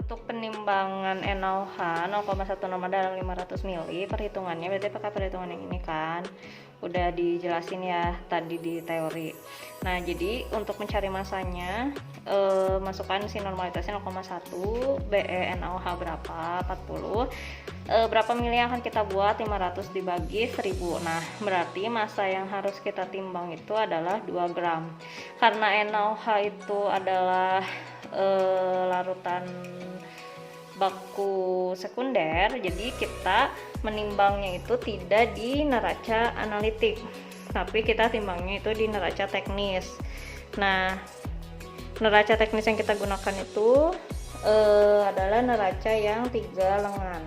Untuk penimbangan NaOH 0,1 norma dalam 500 ml, perhitungannya berarti pakai perhitungan yang ini kan. Udah dijelasin ya tadi di teori. Nah, jadi untuk mencari masanya, masukkan si normalitasnya 0,1, BE NaOH berapa? 40. Berapa mili yang akan kita buat? 500 dibagi 1000. Nah, berarti massa yang harus kita timbang itu adalah 2 gram. Karena NaOH itu adalah larutan baku sekunder, jadi kita menimbangnya itu tidak di neraca analitik, tapi kita timbangnya itu di neraca teknis. Nah, neraca teknis yang kita gunakan itu adalah neraca yang 3 lengan.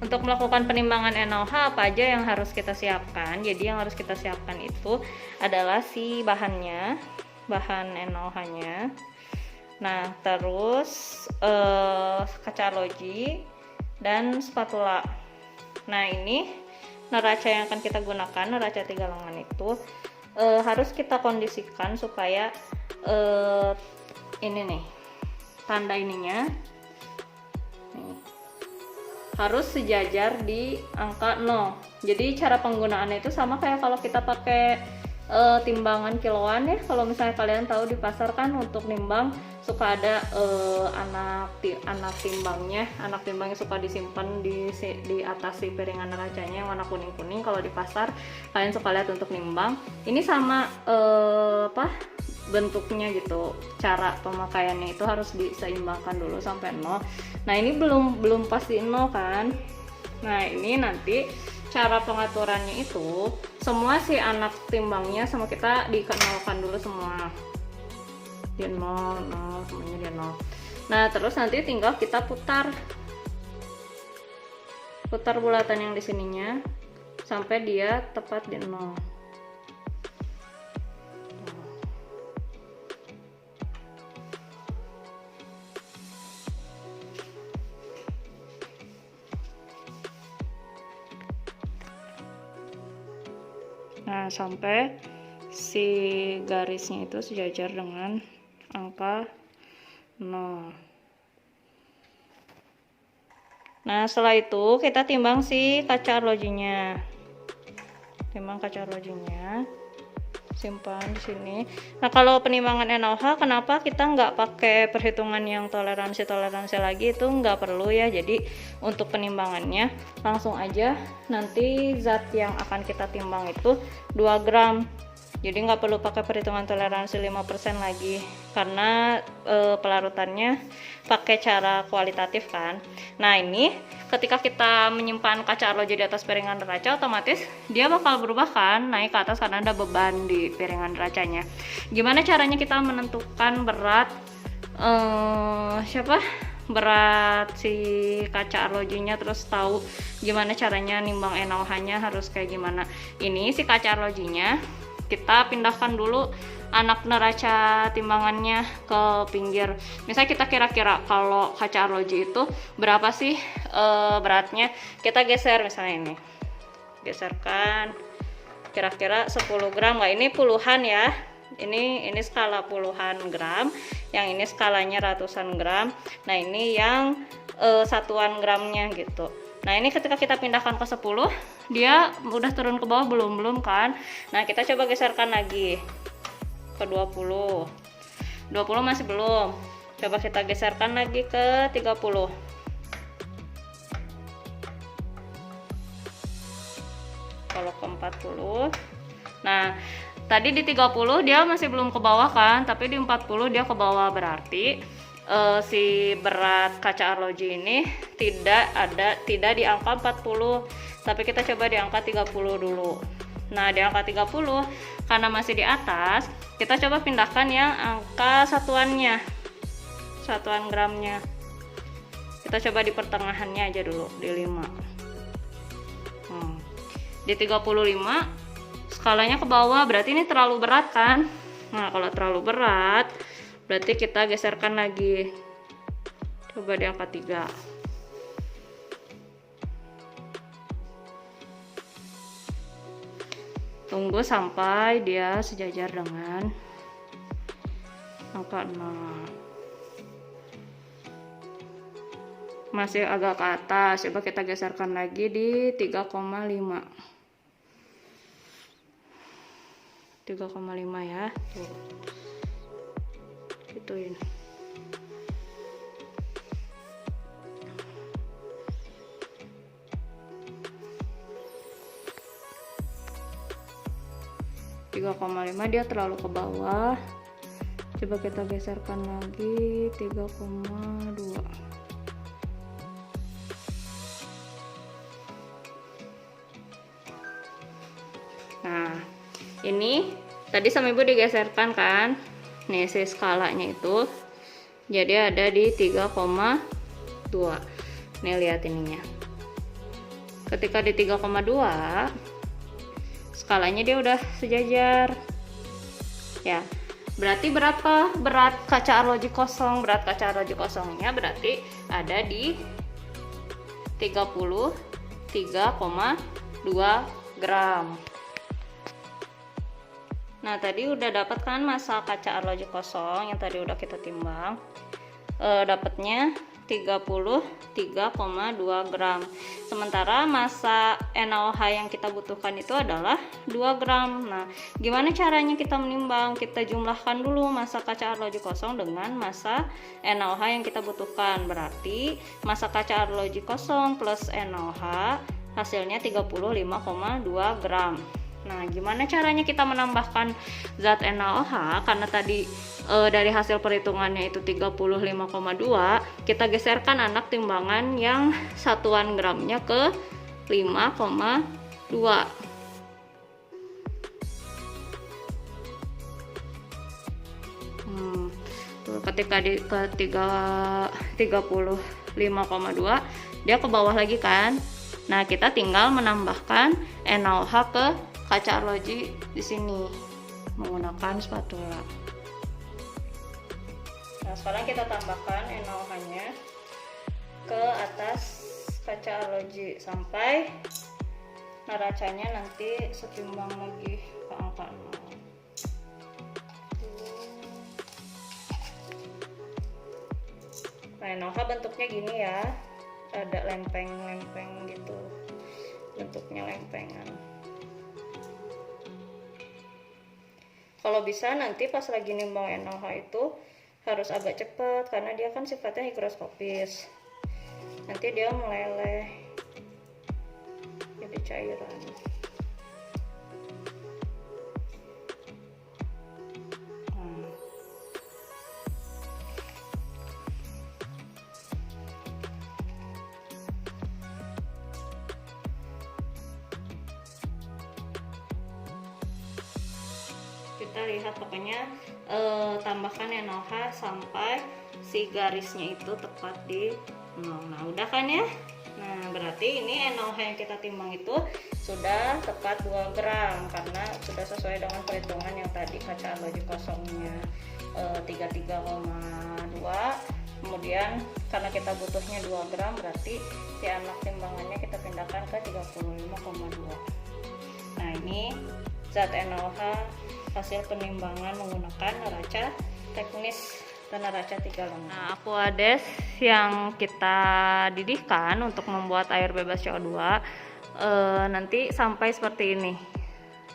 Untuk melakukan penimbangan NaOH apa aja yang harus kita siapkan? Jadi yang harus kita siapkan itu adalah si bahannya, bahan NaOH-nya. Nah, terus kaca arloji dan spatula. Nah, ini neraca yang akan kita gunakan, neraca 3 lengan itu harus kita kondisikan supaya ini nih, tanda ininya nih, harus sejajar di angka 0. Jadi cara penggunaannya itu sama kayak kalau kita pakai timbangan kiloan ya. Kalau misalnya kalian tahu di pasar kan untuk nimbang suka ada anak timbangnya suka disimpan di atas si piringan neracanya yang warna kuning-kuning. Kalau di pasar kalian suka lihat untuk nimbang. Ini sama bentuknya gitu. Cara pemakaiannya itu harus diseimbangkan dulu sampai 0. Nah, ini belum pasti 0 kan. Nah, ini nanti cara pengaturannya itu semua si anak timbangnya sama kita dikenalkan dulu semua dia 0, semuanya dia 0. Nah, terus nanti tinggal kita putar bulatan yang di sininya sampai dia tepat di 0. Nah, sampai si garisnya itu sejajar dengan angka 0. Nah, setelah itu kita timbang si kaca arlojinya. Timbang kaca arlojinya, simpan di sini. Nah, kalau penimbangan NaOH kenapa kita nggak pakai perhitungan yang toleransi lagi, itu nggak perlu ya. Jadi untuk penimbangannya langsung aja nanti zat yang akan kita timbang itu 2 gram. Jadi nggak perlu pakai perhitungan toleransi 5% lagi karena pelarutannya pakai cara kualitatif kan. Nah, ini ketika kita menyimpan kaca arloji di atas piringan neraca, otomatis dia bakal berubah kan, naik ke atas karena ada beban di piringan neracanya. Gimana caranya kita menentukan berat berat si kaca arlojinya, terus tahu gimana caranya nimbang NaOH-nya harus kayak gimana. Ini si kaca arlojinya kita pindahkan dulu anak neraca timbangannya ke pinggir. Misalnya kita kira-kira kalau kaca arloji itu berapa sih beratnya, kita geser misalnya ini, geserkan kira-kira 10 gram. Nah, ini puluhan ya, ini skala puluhan gram, yang ini skalanya ratusan gram. Nah, ini yang satuan gramnya gitu. Nah, ini ketika kita pindahkan ke 10, dia udah turun ke bawah belum kan. Nah, kita coba geserkan lagi ke 20 masih belum. Coba kita geserkan lagi ke 30. Kalau ke 40. Nah, tadi di 30 dia masih belum ke bawah kan, tapi di 40 dia ke bawah, berarti si berat kaca arloji ini tidak di angka 40, tapi kita coba di angka 30 dulu. Nah, di angka 30 karena masih di atas, kita coba pindahkan yang angka satuannya, satuan gramnya. Kita coba di pertengahannya aja dulu, di 5. Di 35 skalanya ke bawah, berarti ini terlalu berat kan. Nah, kalau terlalu berat berarti kita geserkan lagi, coba di angka 3. Tunggu sampai dia sejajar dengan angka 6. masih agak ke atas. Coba kita geserkan lagi di 3,5. 3,5 ya. Tuh. Gituin. dia terlalu ke bawah. Coba kita geserkan lagi 3,2. Nah, ini tadi sama ibu digeserkan kan, nih si skalanya itu jadi ada di 3,2. nih lihat ininya, ketika di 3,2 skalanya dia udah sejajar ya. Berarti berapa berat kaca arloji kosong? Berat kaca arloji kosongnya berarti ada di 33,2 gram. Nah, tadi udah dapat kan massa kaca arloji kosong yang tadi udah kita timbang. Dapatnya 33,2 gram. Sementara massa NaOH yang kita butuhkan itu adalah 2 gram. Nah, gimana caranya kita menimbang? Kita jumlahkan dulu massa kaca arloji kosong dengan massa NaOH yang kita butuhkan. Berarti massa kaca arloji kosong plus NaOH hasilnya 35,2 gram. Nah, gimana caranya kita menambahkan zat NaOH? Karena tadi dari hasil perhitungannya itu 35,2, kita geserkan anak timbangan yang satuan gramnya ke 5,2. Ketika ke 35,2 dia ke bawah lagi kan. Nah, kita tinggal menambahkan NaOH ke kaca arloji di sini menggunakan spatula. Nah, sekarang kita tambahkan NaOH-nya ke atas kaca arloji sampai neracanya nanti setimbang lagi ke angka 0. Nah, NaOH bentuknya gini ya, ada lempeng-lempeng gitu, bentuknya lempengan. Kalau bisa nanti pas lagi nimbang NaOH itu harus agak cepat karena dia kan sifatnya higroskopis. Nanti dia meleleh jadi cairan. Kita lihat pokoknya tambahkan NaOH sampai si garisnya itu tepat di 0. Nah, udah kan ya. Nah, berarti ini NaOH yang kita timbang itu sudah tepat 2 gram karena sudah sesuai dengan perhitungan yang tadi kaca arloji kosongnya 33,2. Kemudian karena kita butuhnya 2 gram berarti si anak timbangannya kita pindahkan ke 35,2. Nah, ini zat NaOH hasil penimbangan menggunakan neraca teknis dan neraca 3 lengan. Nah, Aquades yang kita didihkan untuk membuat air bebas CO2 nanti sampai seperti ini,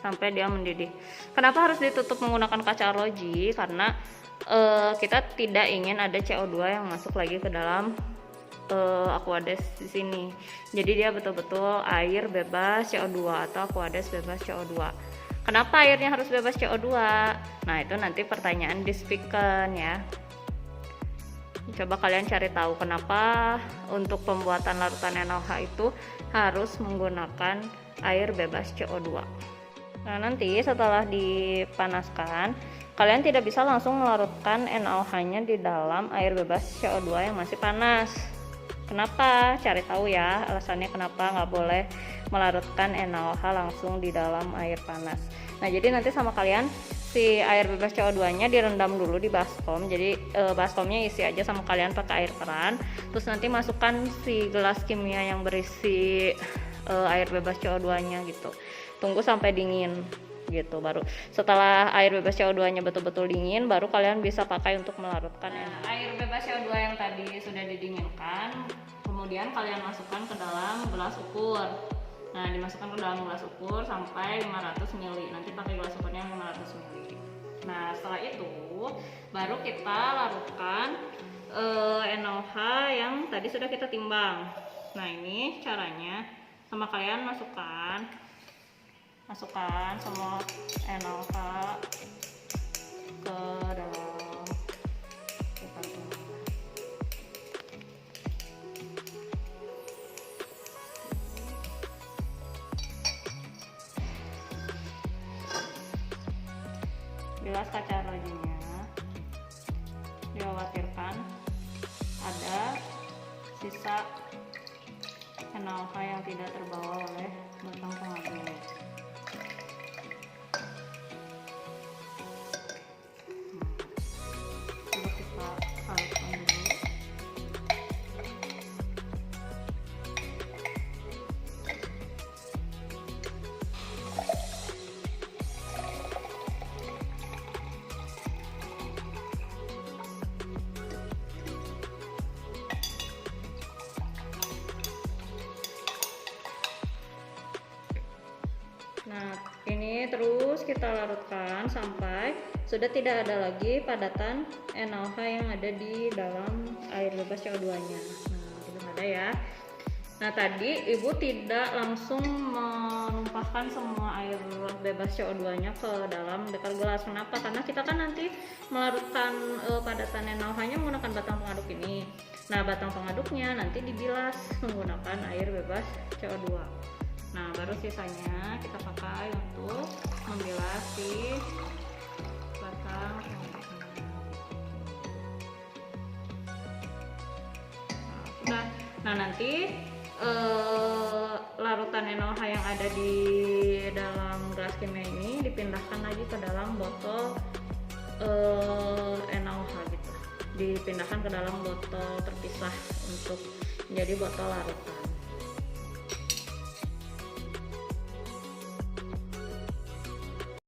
sampai dia mendidih. Kenapa harus ditutup menggunakan kaca arloji? Karena kita tidak ingin ada CO2 yang masuk lagi ke dalam Aquades di sini. Jadi dia betul-betul air bebas CO2 atau Aquades bebas CO2. Kenapa airnya harus bebas CO2? Nah, itu nanti pertanyaan di speaker ya. Coba kalian cari tahu kenapa untuk pembuatan larutan NaOH itu harus menggunakan air bebas CO2. Nah, nanti setelah dipanaskan, kalian tidak bisa langsung melarutkan NaOH-nya di dalam air bebas CO2 yang masih panas. Kenapa? Cari tahu ya alasannya kenapa nggak boleh melarutkan NaOH langsung di dalam air panas. Nah, jadi nanti sama kalian si air bebas CO2-nya direndam dulu di baskom. Jadi baskomnya isi aja sama kalian pakai air keran. Terus nanti masukkan si gelas kimia yang berisi air bebas CO2-nya gitu. Tunggu sampai dingin gitu. Baru setelah air bebas CO2 nya betul-betul dingin, baru kalian bisa pakai untuk melarutkan. Air bebas CO2 yang tadi sudah didinginkan, kemudian kalian masukkan ke dalam gelas ukur. Nah, dimasukkan ke dalam gelas ukur sampai 500 ml. Nanti pakai gelas ukurnya 500 ml. Nah, setelah itu baru kita larutkan NaOH yang tadi sudah kita timbang. Nah, ini caranya, sama kalian masukkan semua NaOH ke dalam pipa ini. Bilas kaca arlojinya, dikhawatirkan ada sisa NaOH yang tidak terbawa oleh batang pengaduk. Coba kita haluskan dulu. Nah, ini terus kita larutkan sampai sudah tidak ada lagi padatan NaOH yang ada di dalam air bebas CO2-nya. Nah, belum ada ya. Nah, tadi Ibu tidak langsung menumpahkan semua air bebas CO2-nya ke dalam beker gelas. Kenapa? Karena kita kan nanti melarutkan padatan NaOH-nya menggunakan batang pengaduk ini. Nah, batang pengaduknya nanti dibilas menggunakan air bebas CO2. Nah, baru sisanya kita pakai untuk membilas si batang pengaduknya. Nah, sudah. Nah, nanti larutan NaOH yang ada di dalam gelas kimia ini dipindahkan lagi ke dalam botol NaOH gitu. Dipindahkan ke dalam botol terpisah untuk menjadi botol larutan.